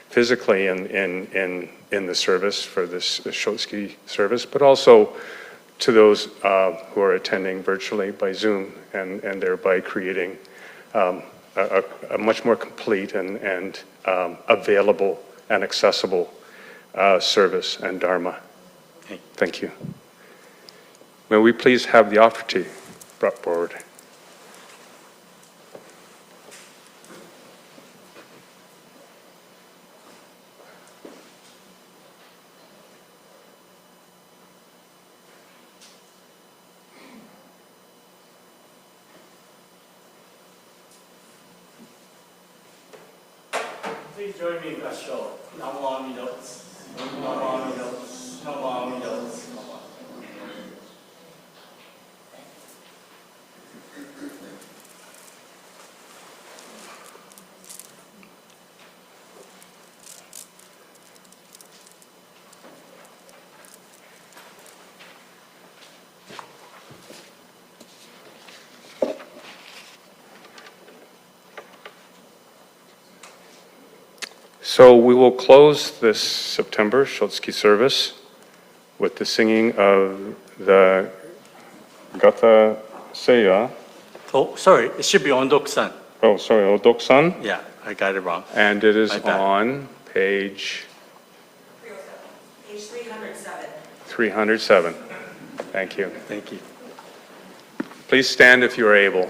physically in the service for this Shotsuki service, but also to those who are attending virtually by Zoom and thereby creating a much more complete and available and accessible service and Dharma. Thank you. May we please have the offertory brought forward. Please join me in Gassho. Namo Amida Butsu. Namo Amida Butsu. Namo Amida Butsu. So we will close this September Shotsuki service with the singing of the Gata Seiya. Oh, sorry, it should be Ondok-san. Oh, sorry, Odok-san. Yeah, I got it wrong. And it is My bad. on page 307. 307. Thank you. Thank you. Please stand if you are able.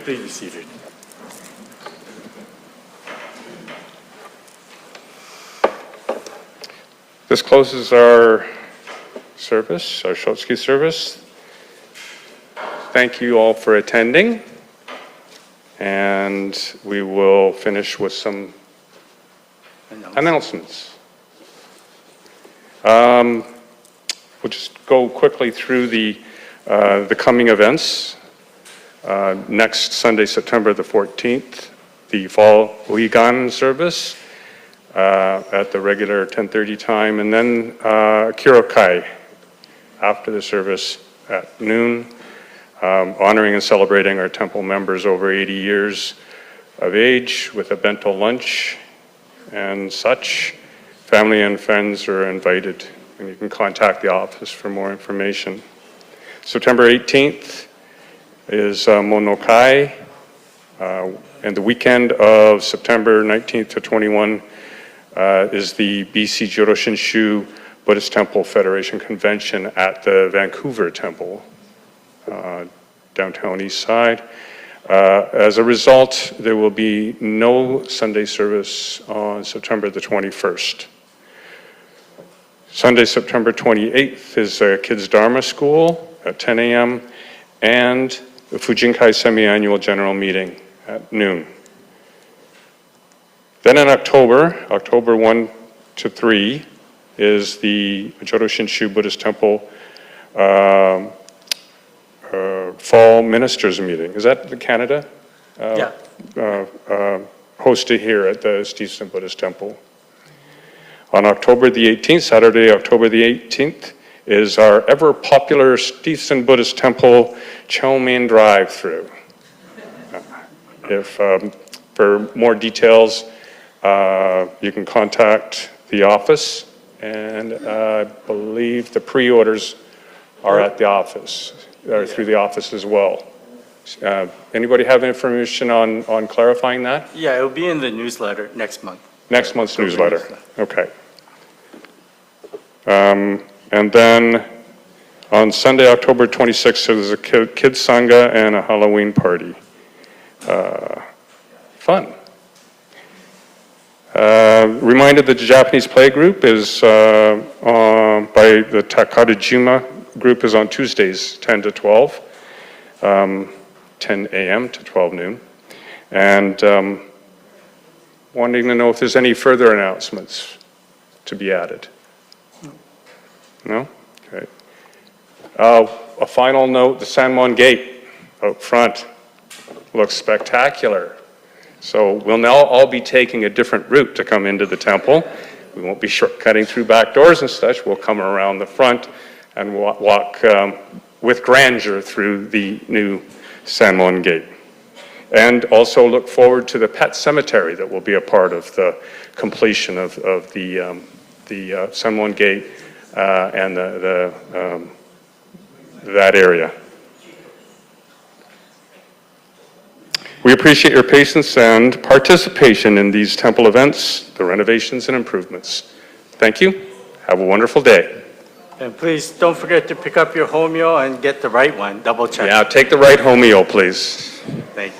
Please be seated. This closes our service, our Shotsuki service. Thank you all for attending. And we will finish with some announcements. We'll just go quickly through the coming events. Next Sunday, September the 14th, the Fall Uigan service at the regular 10:30 time, and then Kirokai after the service at noon, honoring and celebrating our temple members over 80 years of age with a bento lunch and such. Family and friends are invited, and you can contact the office for more information. September 18th is Monokai, and the weekend of September 19th to 21 is the BC Jodo Shinshu Buddhist Temple Federation Convention at the Vancouver Temple, downtown East Side. As a result, there will be no Sunday service on September the 21st. Sunday, September 28th is a Kids Dharma School at 10 a.m. and the Fujinkai Semi-Annual General Meeting at noon. Then in October 1 to 3, is the Jodo Shinshu Buddhist Temple Fall Ministers Meeting. Is that the Canada? Yeah. Hosted here at the Stevenson Buddhist Temple. On October the 18th, Saturday, October the 18th, is our ever popular Stevenson Buddhist Temple Chow Mein drive-through. For more details, you can contact the office, and I believe the pre-orders are at the office, or through the office as well. Anybody have information on clarifying that? Yeah, it'll be in the newsletter next month. Next month's newsletter. Okay. And then on Sunday, October 26th, there's a kids sangha and a Halloween party. Fun. Reminded that the Japanese play group is by the Takadajima group is on Tuesdays, 10 to 12, 10 a.m. to 12 noon. And wanting to know if there's any further announcements to be added. No? Okay. A final note, the Sanmon Gate out front looks spectacular. So we'll now all be taking a different route to come into the temple. We won't be shortcutting through back doors and such. We'll come around the front and walk with grandeur through the new Sanmon Gate. and also look forward to the pet cemetery that will be a part of the completion of the Sunwon Gate and that area. We appreciate your patience and participation in these temple events, the renovations and improvements. Thank you. Have a wonderful day. And please don't forget to pick up your homeo and get the right one, double check. Yeah, take the right homeo, please. Thank you.